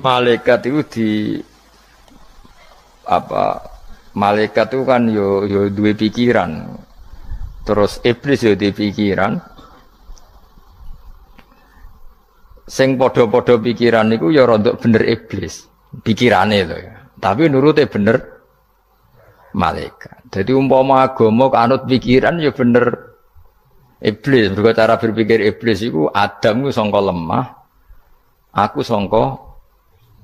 Malaikat itu di apa? Malaikat itu kan yo duwe pikiran. Terus iblis yo duwe pikiran. Sing padha-padha pikiran niku ya rada bener iblis. Pikirane lho ya. Tapi nurute bener malaikat. Jadi umpama agama kanut pikiran ya bener iblis. Mergo cara berpikir iblis iku Adam ku sangka lemah, aku sangka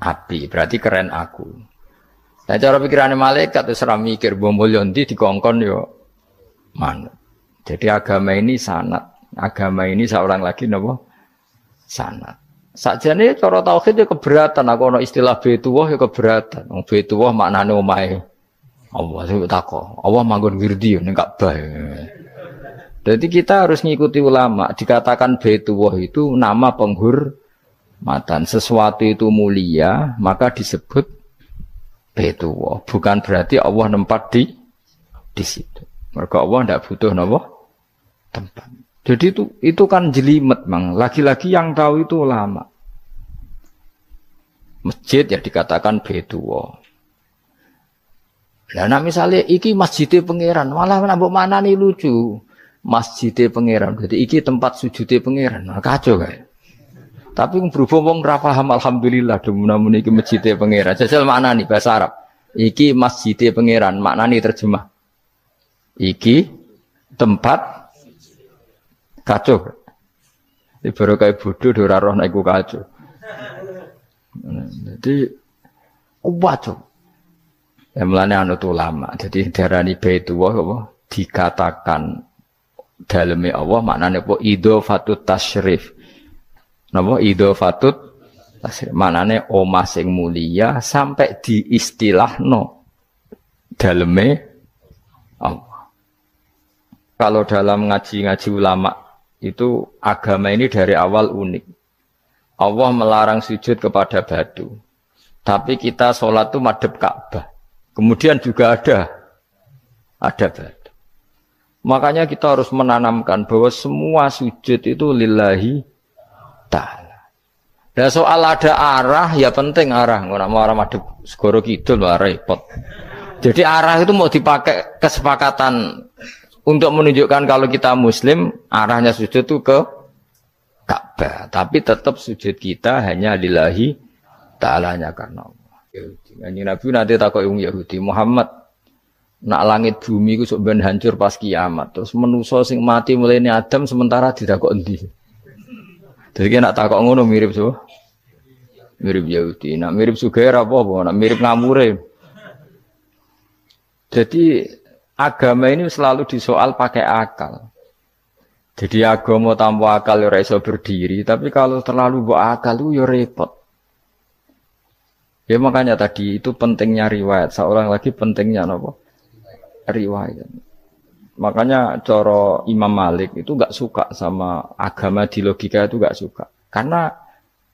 api. Berarti keren aku. Nah cara pikirane malaikat wis ora mikir bombol ndi dikongkon yo manut. Jadi agama ini sanad. Agama ini seorang lagi napa? Sanad. Sakjane cara tauhid ya keberatan. Aku ana istilah Baitullah ya keberatan. Wong Baitullah maknane omahe Allah sing takok. Allah manggon wirdi ning Ka'bah. Jadi kita harus ngikuti ulama. Dikatakan Baitullah itu nama penghormatan. Sesuatu itu mulia, maka disebut Baitullah. Bukan berarti Allah nempat di situ. Mergo Allah ndak butuh napa? Tempat. Jadi itu kan jelimet, Mang. Lagi-lagi yang tahu itu ulama. Masjid ya dikatakan Baitullah. Lah nek misale iki masjidé pangeran, malah nek mbok manani lucu. Masjidé pangeran, berarti iki tempat sujudé pangeran. Nah, kacau kae. Tapi berhubung wong ora paham alhamdulillah demun iki masjidé pangeran. Jajal maknani bahasa Arab. Iki masjidé pangeran, maknani terjemah. Iki tempat kacau. Ini baru kayak bodoh ora roh nek iku kacau. Jadi kacau. Ya mulane anut ulama. Jadi darani Baitullah apa dikatakan daleme Allah maknane apa idhofatut tasyrif. Napa idhofatut tasyrif maknane omah sing mulia sampai diistilahno daleme Allah. Kalau dalam ngaji-ngaji ulama itu agama ini dari awal unik. Allah melarang sujud kepada batu. Tapi kita sholat itu madhep Ka'bah. Kemudian juga ada batu. Makanya kita harus menanamkan bahwa semua sujud itu lillahi ta'ala. Dan soal ada arah, ya penting arah. Nggak mau arah madhep segoro kidul, repot. Jadi arah itu mau dipakai kesepakatan untuk menunjukkan kalau kita muslim, arahnya sujud itu ke Ka'bah. Tapi tetap sujud kita hanya lillahi ta'alanya karena Allah. Kanjeng Nabi nanti takok wong Yahudi, Muhammad nak langit bumi ku sok ben hancur pas kiamat. Terus manusa sing mati mulai Adam sementara ditakok endi? Jadi nak takok ngono mirip so. Mirip Yahudi. Nak mirip Sugair apa-apa, nak mirip ngamure. Jadi agama ini selalu disoal pakai akal. Jadi agama tanpa akal ora iso berdiri, tapi kalau terlalu bawa akal itu ya repot. Ya makanya tadi itu pentingnya riwayat. Seorang lagi pentingnya apa? Riwayat. Makanya coro Imam Malik itu enggak suka sama agama di logika itu enggak suka. Karena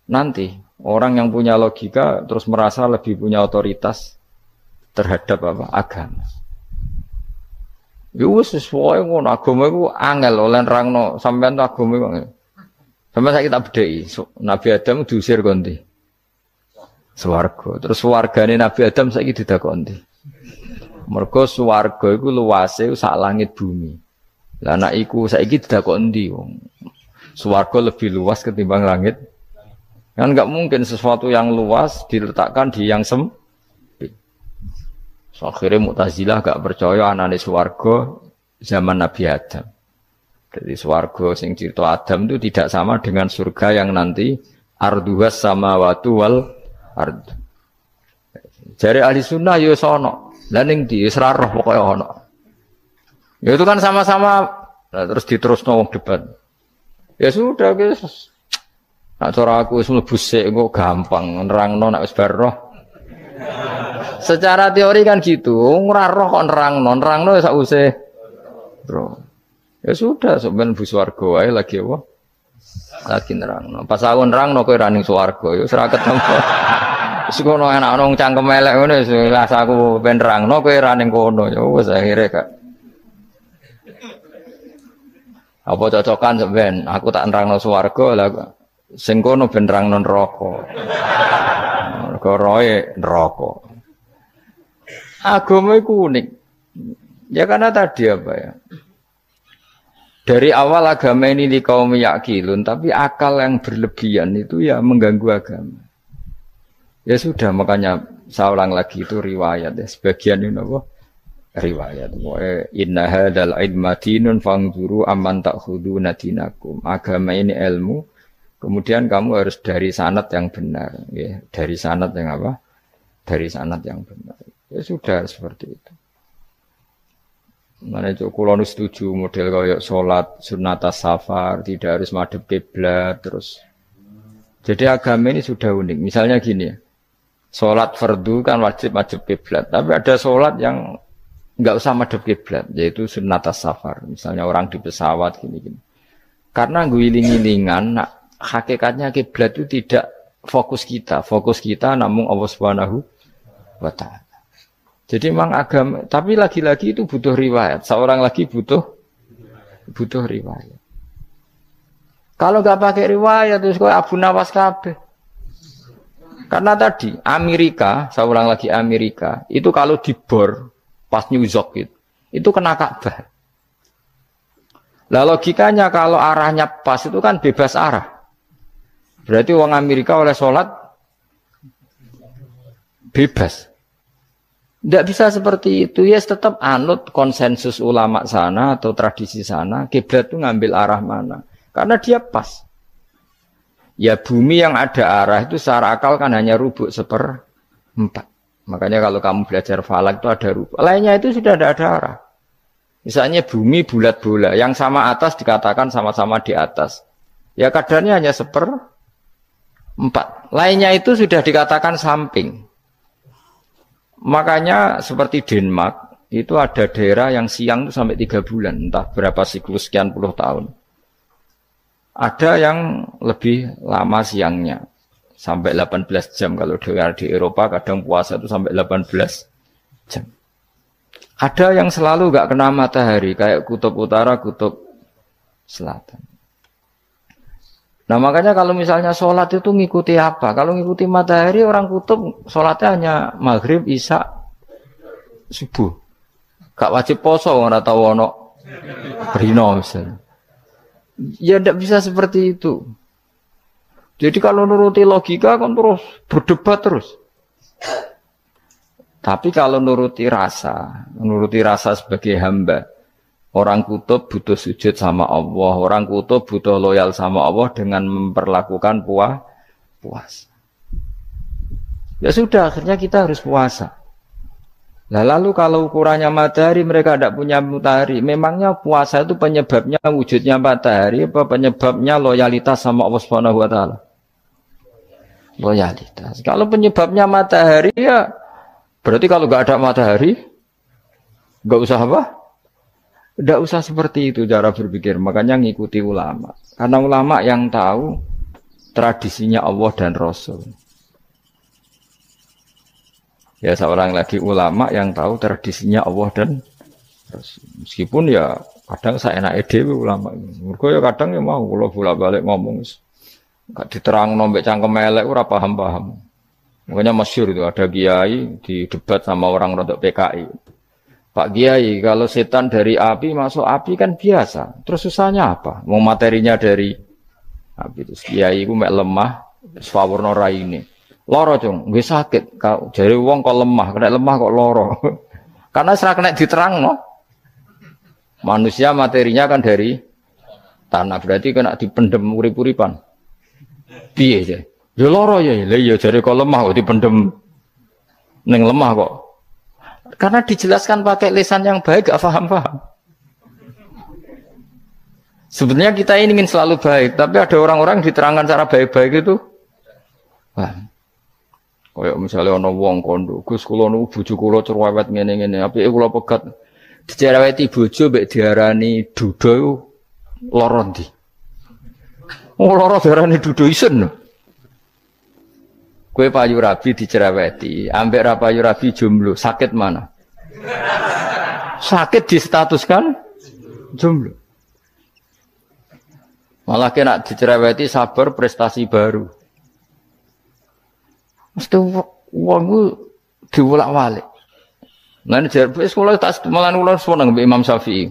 nanti orang yang punya logika terus merasa lebih punya otoritas terhadap apa? Agama. Ya wis sesuai ngono agama iku angel oleh nerangno sampean agama iku. Sampeyan saiki tak bedheki. Nabi Adam diusir kondi. Swarga. Terus swargane Nabi Adam saiki didakoni ndi? Mergo swarga iku luase sak langit bumi. Lah nek iku saiki didakoni ndi wong? Swarga lebih luas ketimbang langit. Kan enggak mungkin sesuatu yang luas diletakkan di yang sempit. So, akhirnya Mu'tazilah enggak percaya anane swarga zaman Nabi Adam. Jadi swarga sing cerita Adam itu tidak sama dengan surga yang nanti arduhas samawati wal ard. Jari ahli sunnah ya sono. Lah ning ndi wis ra roh pokoke ono. Ya itu kan sama-sama terus diterusno wong debat. Ya sudah guys. Nak cara aku wis mlebu sik kok gampang nerangno nek wis bar roh. Secara teori kan gitu, ora roh kok nerangno sak usih. Bro. Ya sudah sampean bu swarga wae lagi apa? Lagi nerangno. Pas aku nerangno kowe ra ning swarga ya wis ra ketemu. Wis kono enak nang cangkem elek ngono wis aku ben nerangno kowe ra ning kono ya wis akhire gak. Apa cocokan sampean? Aku tak nerangno swarga lah sing kono ben nerangno neraka. mergo roe neraka. Agama itu unik. Ya karena tadi apa ya? Dari awal agama ini di kaum yakilun, tapi akal yang berlebihan itu ya mengganggu agama. Ya sudah, makanya saya ulang lagi itu riwayat ya. Sebagian ini apa? Riwayat. Inna hadzal ilma dinun fangzuru amman ta'khuduna dinakum. Agama ini ilmu. Kemudian kamu harus dari sanad yang benar, ya. Dari sanad yang apa? Dari sanad yang benar. Ya sudah seperti itu. Mana itu kalau setuju model kayak sholat sunat safar tidak harus madhep kiblat terus. Jadi agama ini sudah unik. Misalnya gini, sholat fardu kan wajib kiblat, tapi ada sholat yang nggak usah madhep kiblat, yaitu sunat safar. Misalnya orang di pesawat gini. Karena guling-gilingan, hakikatnya kiblat itu tidak fokus kita namun Allah Subhanahu wa Ta'ala. Jadi memang agama, tapi lagi-lagi itu butuh riwayat. Seorang lagi butuh riwayat. Kalau nggak pakai riwayat terus kok Abu Nawas kabeh. Karena tadi Amerika, saya ulang lagi Amerika, itu kalau dibor pas New York itu kena Ka'bah. Lah logikanya kalau arahnya pas itu kan bebas arah. Berarti orang Amerika oleh sholat bebas. Tidak bisa seperti itu, ya tetap anut konsensus ulama sana atau tradisi sana, kiblat itu ngambil arah mana. Karena dia pas. Ya bumi yang ada arah itu secara akal kan hanya rubuk 1/4. Makanya kalau kamu belajar falak itu ada rubuk. Lainnya itu sudah tidak ada arah. Misalnya bumi bulat bola, yang sama atas dikatakan sama-sama di atas. Ya kadarnya hanya 1/4. Lainnya itu sudah dikatakan samping. Makanya seperti Denmark, itu ada daerah yang siang itu sampai 3 bulan, entah berapa siklus sekian puluh tahun. Ada yang lebih lama siangnya, sampai 18 jam. Kalau di Eropa kadang puasa itu sampai 18 jam. Ada yang selalu nggak kena matahari, kayak kutub utara, kutub selatan. Nah makanya kalau misalnya sholat itu ngikuti apa? Kalau ngikuti matahari orang kutub sholatnya hanya maghrib, isya, subuh. Gak wajib poso orang tahu ono berino misalnya. Ya tidak bisa seperti itu. Jadi kalau nuruti logika kan terus berdebat terus. Tapi kalau nuruti rasa sebagai hamba. Orang kutub butuh sujud sama Allah. Orang kutub butuh loyal sama Allah dengan memperlakukan puasa. Ya sudah, akhirnya kita harus puasa. Nah, lalu kalau ukurannya matahari, mereka tidak punya matahari. Memangnya puasa itu penyebabnya wujudnya matahari, apa penyebabnya loyalitas sama Allah Subhanahu wa Ta'ala? Loyalitas. Kalau penyebabnya matahari, ya berarti kalau nggak ada matahari, nggak usah apa? Tidak usah seperti itu cara berpikir. Makanya ngikuti ulama. Karena ulama yang tahu tradisinya Allah dan Rasul. Ya seorang lagi ulama yang tahu tradisinya Allah dan Rasul. Meskipun ya kadang saya enak dewe ulama. Mereka ya kadang ya mau kalau bolak-balik ngomong. Gak diterang nombek cangkem elek ora paham-paham. Makanya masyhur itu ada kiai di debat sama orang rodok PKI. Pak Kiai, kalau setan dari api masuk api kan biasa. Terus susahnya apa? Mau materinya dari api. Terus Kiai itu mek lemah, swawarna raine. Loro cung, nggih sakit. Jare wong kok lemah, kena lemah kok loro. Karena serak kena diterangno. Manusia materinya kan dari tanah, berarti kena dipendem urip-uripan. Piye ya? Ya loro ya. Lah ya jare kok lemah kok dipendem ning lemah kok. Karena dijelaskan pakai lisan yang baik, gak paham-paham. Sebenarnya kita ini ingin selalu baik, tapi ada orang-orang diterangkan cara baik-baik itu. Wah, kayak misalnya ono wong kondo, Gus kula nu bojo kula cerewet ngene-ngene, apike kula pegat dicereweti bojo mbek diarani duda lara ndi? Oh lara diarani duda isen. Kue payu rabi dicereweti, ambek ra payu rabi jomblo, sakit mana? Sakit distatuskan jomblo. Malah kena dicereweti sabar prestasi baru. Mesti Wong ku diwolak-walik. Lan jar wis kula tak malan kula seneng mbek Imam Syafi'i.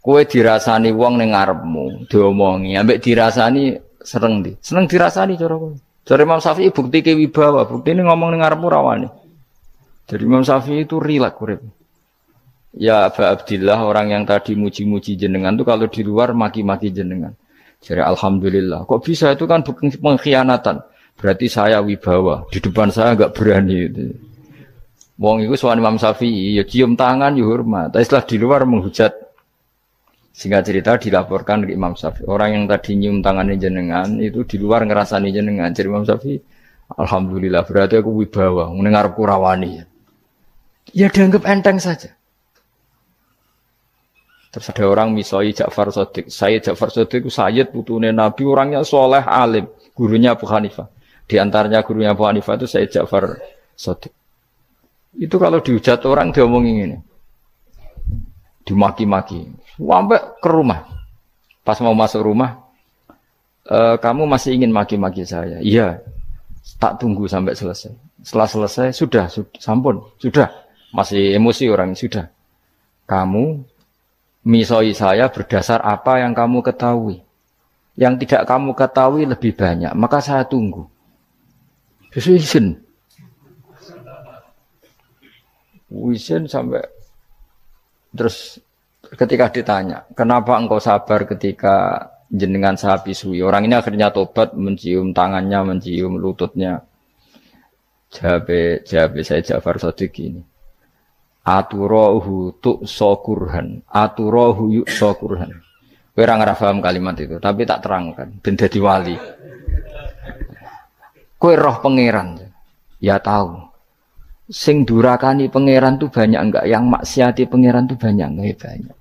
Kowe dirasani wong ning ngarepmu, diomongi, ambek dirasani seneng ndi? Seneng dirasani cara kowe. Jare Imam Syafi'i buktike wibawa, buktine ngomong ning ngarepmu ra wani. Jadi Imam Syafi'i itu rileks urip. Ya Aba Abdillah, orang yang tadi muji-muji jenengan itu kalau di luar maki-maki jenengan. Jadi alhamdulillah. Kok bisa itu kan bukan pengkhianatan. Berarti saya wibawa. Di depan saya enggak berani itu. Wong iku sowan Imam Syafi'i ya cium tangan ya hormat. Tapi setelah di luar menghujat. Singkat cerita dilaporkan ke Imam Syafi'i. Orang yang tadi nyium tangannya jenengan itu di luar ngerasani jenengan. Jadi Imam Syafi'i alhamdulillah berarti aku wibawa. Ngarepku rawani. Ya dianggap enteng saja. Terus ada orang misoi Ja'far Shadiq. Sayyid Ja'far Shadiq itu Sayyid putune Nabi, orangnya soleh alim. Gurunya Abu Hanifah. Di antaranya gurunya Abu Hanifah itu Sayyid Ja'far Shadiq. Itu kalau dihujat orang diomongin ini. Dimaki-maki. Sampai ke rumah. Pas mau masuk rumah. Kamu masih ingin maki-maki saya? Iya. Tak tunggu sampai selesai. Setelah selesai, sudah sampun. Sudah. Masih emosi orang, sudah. Kamu misoi saya berdasar apa yang kamu ketahui. Yang tidak kamu ketahui lebih banyak. Maka saya tunggu. Izin. Izin sampai. Terus ketika ditanya, kenapa engkau sabar ketika jenengan saya pisui? Orang ini akhirnya tobat, mencium tangannya, mencium lututnya. Jawab saya Ja'far Shadiq ini. Aturahu tu'sokurhan, aturahu yu'sokurhan. Kowe ora ngrafaham kalimat itu, tapi tak terangkan ben dadi wali. Kowe roh pangeran. Ya tahu. Sing durakani pangeran tuh banyak enggak? Yang maksiati pangeran tuh banyak enggak? Banyak.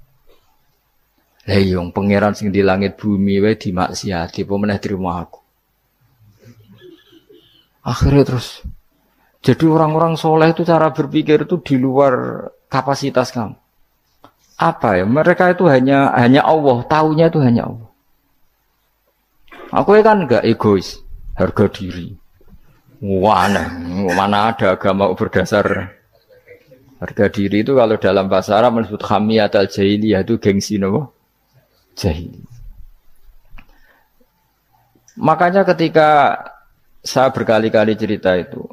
Lah yung pangeran sing di langit bumi wae dimaksiati, apa meneh trimo aku. Akhirnya terus jadi orang-orang soleh itu cara berpikir itu di luar kapasitas kamu. Apa ya? Mereka itu hanya Allah, taunya itu hanya Allah. Aku kan enggak egois, harga diri. Mana ada agama berdasar harga diri itu kalau dalam bahasa Arab disebut hamiyat al-jahiliyah, itu gengsi napa? Jahili. Makanya ketika saya berkali-kali cerita itu,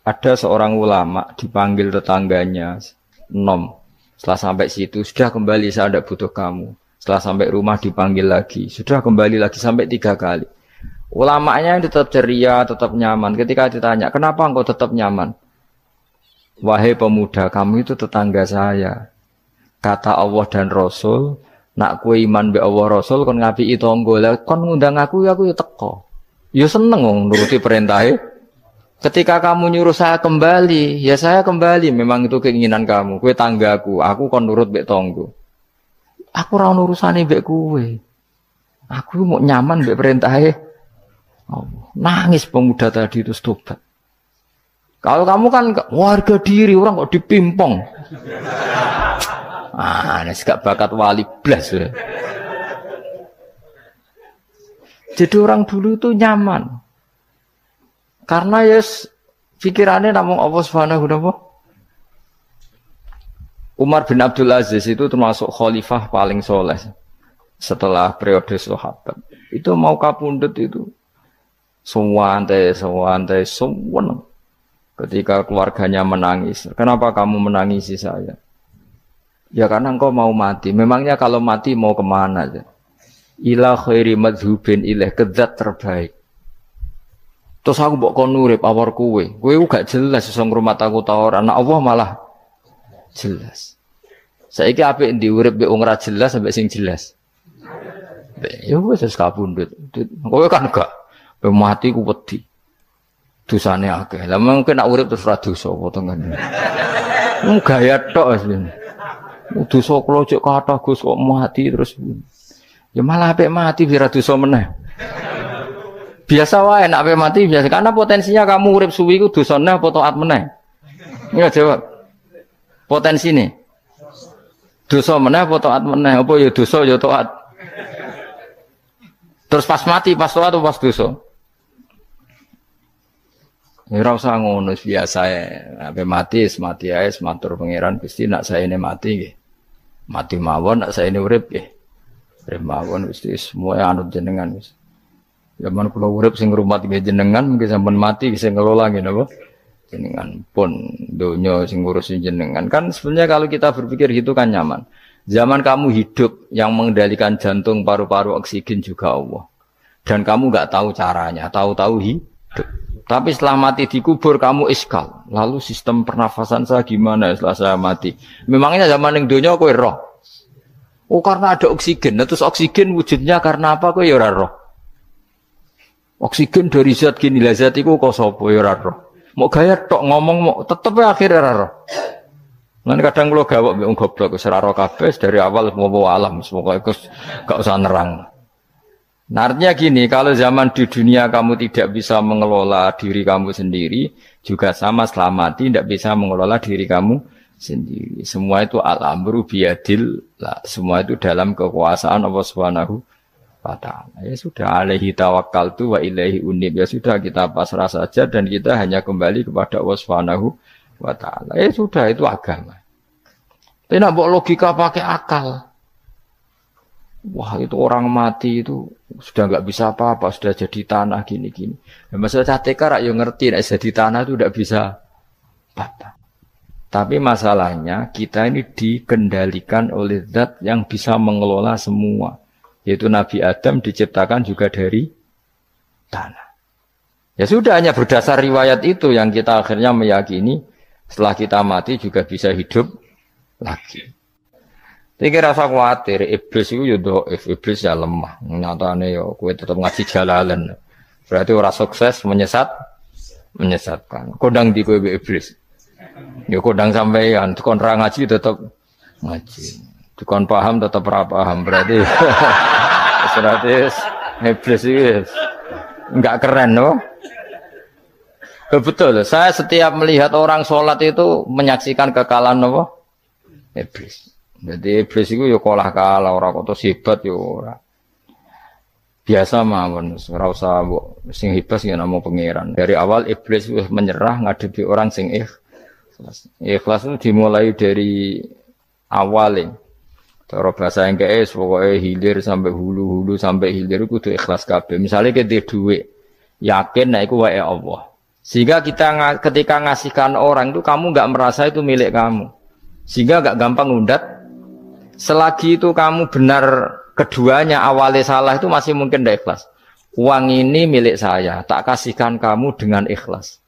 ada seorang ulama dipanggil tetangganya, nom. Setelah sampai situ, sudah kembali, saya tidak butuh kamu. Setelah sampai rumah dipanggil lagi, sudah kembali lagi sampai 3 kali. Ulamanya tetap ceria, tetap nyaman. Ketika ditanya, kenapa engkau tetap nyaman? Wahai pemuda, kamu itu tetangga saya. Kata Allah dan Rasul, nak kue iman be Allah Rasul, kon ngapi itu tangga, kon ngundang aku ya teko. Ya seneng nuruti perintahnya. Ketika kamu nyuruh saya kembali, ya saya kembali. Memang itu keinginan kamu. Kue tanggaku, aku kon nurut mbek tangga. Aku ora urusane mbek kowe. Aku mau nyaman mbek perintahe. Oh, nangis pemuda tadi itu tobat. Kalau kamu kan warga diri, orang kok dipimpong. Nek gak bakat wali blas. Ya. Jadi orang dulu itu nyaman. Karena yes, pikirannya namun Allah Subhanahu wa ta'ala. Umar bin Abdul Aziz itu termasuk khalifah paling soleh setelah periode sahabat. Itu mau kapundhut itu sewantai. Ketika keluarganya menangis, kenapa kamu menangisi saya? Ya karena engkau mau mati. Memangnya kalau mati mau kemana aja? Ila khairi madhubin ilaih, kedzat terbaik. Terus aku mbok kon urip awar kowe. Kowe gak jelas iso ngrumat aku ta ora. Ana Allah malah jelas. Saiki apik ndi urip mbek wong ora jelas sampai sing jelas. Ya wis kapundhut. Kowe kan gak mati ku wedi. Dosane akeh. Lah mungkin nek urip terus ora dosa apa to ngene. Gaya tok wis. Dosa kula cek kathah Gus kok mati terus. Ya malah apik mati biar dosa meneh. Biasa wae nek ape mati biasa karena potensinya kamu urip suwi ku dosane apa taat meneh. Ya jawab. Potensine. Dosa meneh apa taat meneh? Apa ya dosa ya taat. Terus pas mati pas taat atau pas dosa? Ora usah ngono biasa ya. Ape mati ae matur pangeran Gusti nak saene mati nggih. Mati mawon nak saene urip nggih. Urip mawon Gusti semua anut jenengan wis. Zaman kula urip sing ngrumat nggih jenengan mungkin sampean mati sing ngelola nggih napa? Jenengan pun donya sing ngurusin jenengan. Kan sebenarnya kalau kita berpikir gitu kan nyaman. Zaman kamu hidup yang mengendalikan jantung, paru-paru, oksigen juga Allah. Dan kamu enggak tahu caranya, tahu-tahu hidup. Tapi setelah mati dikubur kamu iskal. Lalu sistem pernafasan saya gimana setelah saya mati? Memangnya zaman yang dunia kowe roh. Oh karena ada oksigen. Nah, terus oksigen wujudnya karena apa kowe ya ora roh. Oksigen dari zat gini lah zat iku kok sapa ya ora roh. Mau gaya tok ngomong mau tetep akhir ora roh. Lan kadang kula gawok mbek wong goblok wis ora roh kabeh dari awal mau alam semoga iku gak usah nerang. Nah, artinya gini, kalau zaman di dunia kamu tidak bisa mengelola diri kamu sendiri, juga sama setelah mati tidak bisa mengelola diri kamu sendiri. Semua itu al-amru biyadil, semua itu dalam kekuasaan Allah Subhanahu wa ta'ala. Ya sudah, alaihi tawakkaltu wa ilaihi unib. Ya sudah, kita pasrah saja dan kita hanya kembali kepada Allah Subhanahu wa ta'ala. Ya sudah, itu agama. Tapi nak bawa logika pakai akal. Wah itu orang mati itu sudah nggak bisa apa-apa, sudah jadi tanah gini-gini. Nah, masalah catekar yang ngerti, nah, jadi tanah itu tidak bisa apa-apa. Tapi masalahnya kita ini dikendalikan oleh zat yang bisa mengelola semua. Yaitu Nabi Adam diciptakan juga dari tanah. Ya sudah hanya berdasar riwayat itu yang kita akhirnya meyakini setelah kita mati juga bisa hidup lagi. Iki rasa khawatir, iblis itu ya dhaif, iblis ya lemah. Nyatane ya kowe tetep ngaji jalalan. Berarti ora sukses menyesatkan. Kodang di kowe iblis. Ya kodang sampean, kon ra ngaji tetep ngaji. Kon paham tetep ora paham. Berarti iblis itu enggak keren loh. Betul, saya setiap melihat orang sholat itu menyaksikan kekalahan apa? Iblis. Jadi iblis itu ya kalah ora kok hebat ya ora. Biasa mawon, ora usah sing hebat ya namung pangeran. Dari awal iblis wis menyerah ngadepi orang sing ikhlas. Ikhlas itu dimulai dari awal. Cara bahasa Inggris pokoke hilir sampai hulu sampai hilir kudu ikhlas kabeh. Misale kita duit, yakin nek iku wae Allah. Sehingga kita ketika ngasihkan orang itu kamu enggak merasa itu milik kamu. Sehingga enggak gampang ngundat. Selagi itu kamu benar keduanya awalnya salah itu masih mungkin tidak ikhlas. Uang ini milik saya, tak kasihkan kamu dengan ikhlas.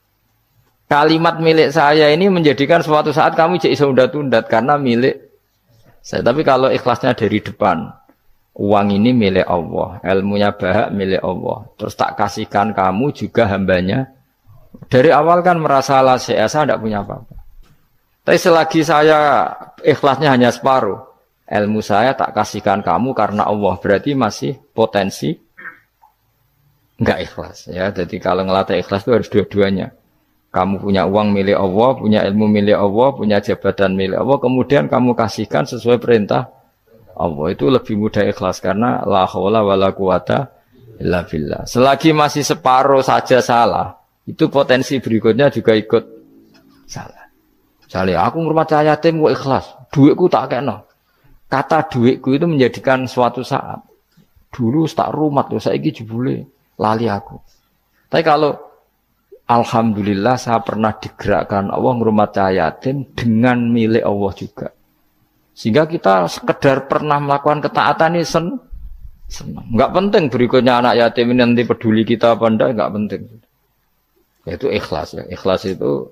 Kalimat milik saya ini menjadikan suatu saat kamu jadi undat-undat karena milik saya. Tapi kalau ikhlasnya dari depan, uang ini milik Allah, ilmunya bahak milik Allah. Terus tak kasihkan kamu juga hambanya. Dari awal kan merasa saya tidak punya apa-apa. Tapi selagi saya ikhlasnya hanya separuh. Ilmu saya tak kasihkan kamu karena Allah, berarti masih potensi enggak ikhlas ya. Jadi kalau ngelatih ikhlas itu harus dua-duanya. Kamu punya uang milik Allah, punya ilmu milik Allah, punya jabatan milik Allah, kemudian kamu kasihkan sesuai perintah Allah, itu lebih mudah ikhlas karena la haula wala quwata illa billah. Selagi masih separuh saja salah, itu potensi berikutnya juga ikut salah. Misalnya aku ngurmat yatim kok ikhlas, duitku tak kena. Kata duitku itu menjadikan suatu saat. Dulu tak rumat loh, saiki jebule lali aku. Tapi kalau alhamdulillah saya pernah digerakkan Allah ngurmat yatim dengan milik Allah juga. Sehingga kita sekedar pernah melakukan ketaatan ini senang. Enggak penting berikutnya anak yatim ini nanti peduli kita apa enggak, enggak penting. Yaitu ikhlas ya. Ikhlas itu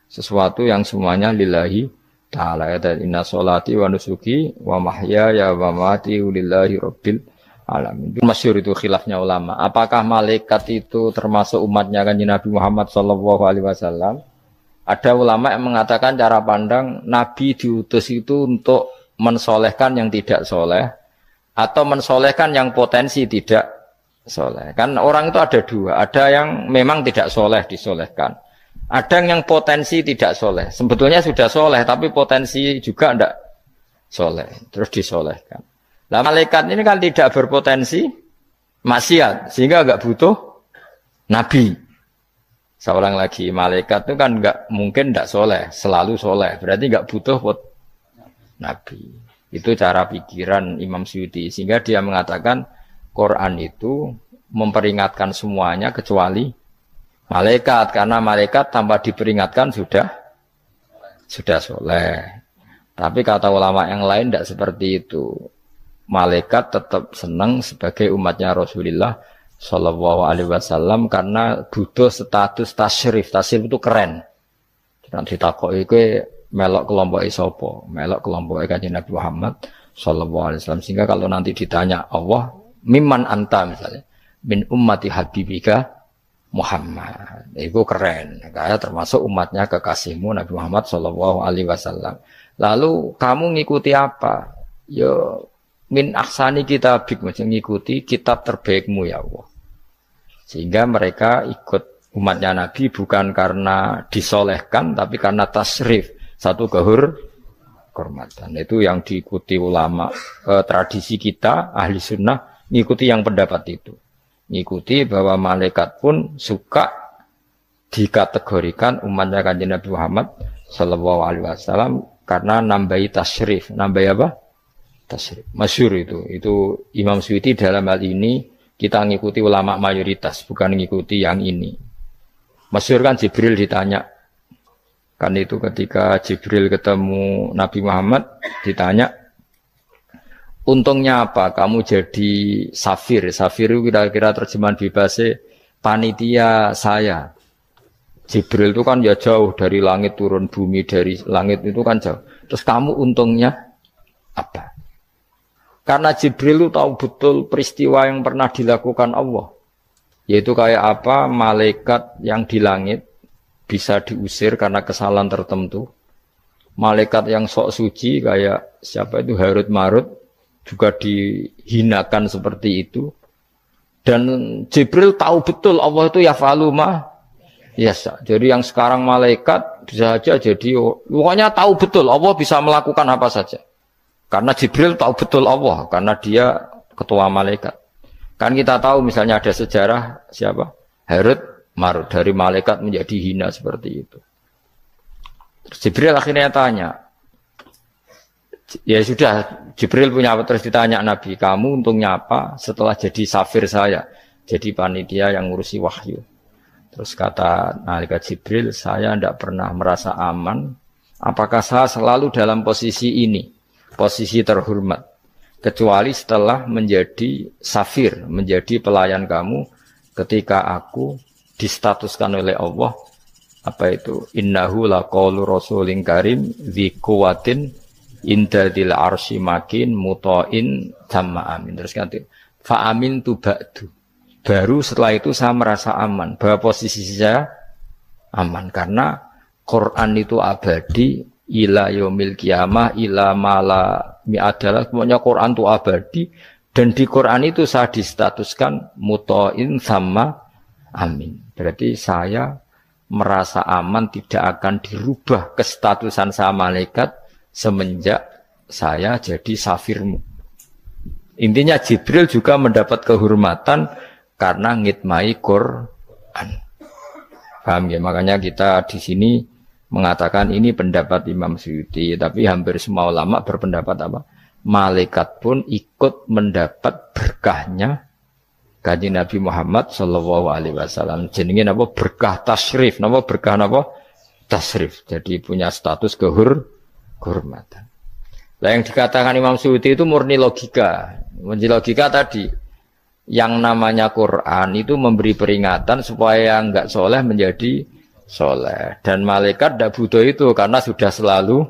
sesuatu yang semuanya lillahi ta'ala. Ya, inna sholati wa nusuki wa mahyaya wa mamati lillahi rabbil alamin. Itu masyhur itu khilafnya ulama. Apakah malaikat itu termasuk umatnya Kanjeng Nabi Muhammad sallallahu alaihi wasallam? Ada ulama yang mengatakan cara pandang Nabi diutus itu untuk mensolehkan yang tidak soleh atau mensolehkan yang potensi tidak soleh. Kan orang itu ada dua. Ada yang memang tidak soleh disolehkan. Ada yang potensi tidak soleh. Sebetulnya sudah soleh, tapi potensi juga tidak soleh. Terus disolehkan. Nah, malaikat ini kan tidak berpotensi maksiat, sehingga agak butuh nabi. Seorang lagi malaikat itu kan nggak mungkin nggak soleh, selalu soleh. Berarti nggak butuh nabi. Itu cara pikiran Imam Suyuti. Sehingga dia mengatakan Quran itu memperingatkan semuanya kecuali malaikat. Karena malaikat tanpa diperingatkan sudah soleh. Tapi kata ulama yang lain tidak seperti itu. Malaikat tetap senang sebagai umatnya Rasulullah Shallallahu Alaihi Wasallam karena butuh status tasyrif. Tasyrif itu keren. Nanti ditakoki kowe melok kelompok isopo, melok kelompok Kanjeng Nabi Muhammad Shallallahu Alaihi Wasallam. Sehingga kalau nanti ditanya Allah, mimman anta misalnya, min ummati habibika Muhammad, itu keren. Kayak termasuk umatnya kekasihmu Nabi Muhammad Shallallahu Alaihi Wasallam. Lalu kamu ngikuti apa? Yo min ahsani kitabik, macam ngikuti kitab terbaikmu ya Allah. Sehingga mereka ikut umatnya Nabi bukan karena disolehkan, tapi karena tasrif, satu kehormatan. Itu yang diikuti ulama. Tradisi kita ahli sunnah ngikuti yang pendapat itu. Ngikuti bahwa malaikat pun suka dikategorikan umatnya Kanjeng Nabi Muhammad Sallallahu Alaihi Wasallam karena nambahi tasrif. Nambahi apa? Tasrif. Masyhur itu Imam Suyuti dalam hal ini kita ngikuti ulama mayoritas, bukan ngikuti yang ini. Masyhur kan Jibril ditanya, kan itu ketika Jibril ketemu Nabi Muhammad ditanya, untungnya apa kamu jadi safir? Safir itu kira-kira terjemahan bebasnya panitia saya. Jibril itu kan ya jauh dari langit turun bumi, dari langit itu kan jauh. Terus kamu untungnya apa? Karena Jibril itu tahu betul peristiwa yang pernah dilakukan Allah. Yaitu kayak apa malaikat yang di langit bisa diusir karena kesalahan tertentu. Malaikat yang sok suci kayak siapa itu Harut Marut juga dihinakan seperti itu. Dan Jibril tahu betul Allah itu yaf'alu ma yasha. Jadi yang sekarang malaikat bisa saja jadi pokoknya tahu betul Allah bisa melakukan apa saja. Karena Jibril tahu betul Allah, karena dia ketua malaikat. Kan kita tahu misalnya ada sejarah siapa? Harut Marut, dari malaikat menjadi hina seperti itu. Terus Jibril akhirnya tanya, ya sudah, Jibril punya apa? Terus ditanya Nabi, kamu untungnya apa setelah jadi safir saya, jadi panitia yang ngurusi wahyu. Terus kata malaikat Jibril, saya tidak pernah merasa aman. Apakah saya selalu dalam posisi ini, posisi terhormat, kecuali setelah menjadi safir, menjadi pelayan kamu, ketika aku distatuskan oleh Allah, apa itu? Innahu laqaulu rasulin karim dzi quwwatin inda dzil arsy makin muta'in tamma amin. Terus kata fa amin tu ba'du. Baru setelah itu saya merasa aman, bahwa posisi saya aman karena Quran itu abadi ila yaumil qiyamah ila mala mi'adalah. Pokoknya Quran itu abadi dan di Quran itu saya distatuskan muta'in sama amin. Berarti saya merasa aman, tidak akan dirubah kestatusan saya malaikat semenjak saya jadi safirmu. Intinya Jibril juga mendapat kehormatan karena ngitmai Quran. Paham ya? Makanya kita di sini mengatakan ini pendapat Imam Suyuti, tapi hampir semua ulama berpendapat apa? Malaikat pun ikut mendapat berkahnya Kanjeng Nabi Muhammad Shallallahu Alaihi Wasallam. Jenenge apa? Berkah tasrif, apa berkah apa? Tasrif. Jadi punya status kehormatan. Nah, yang dikatakan Imam Suyuti itu murni logika. Murni logika tadi, yang namanya Quran itu memberi peringatan supaya yang enggak soleh menjadi soleh. Dan malaikat tidak butuh itu karena sudah selalu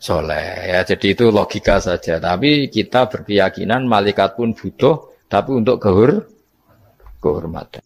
soleh. Ya, jadi itu logika saja. Tapi kita berkeyakinan malaikat pun butuh, tapi untuk kehormatan.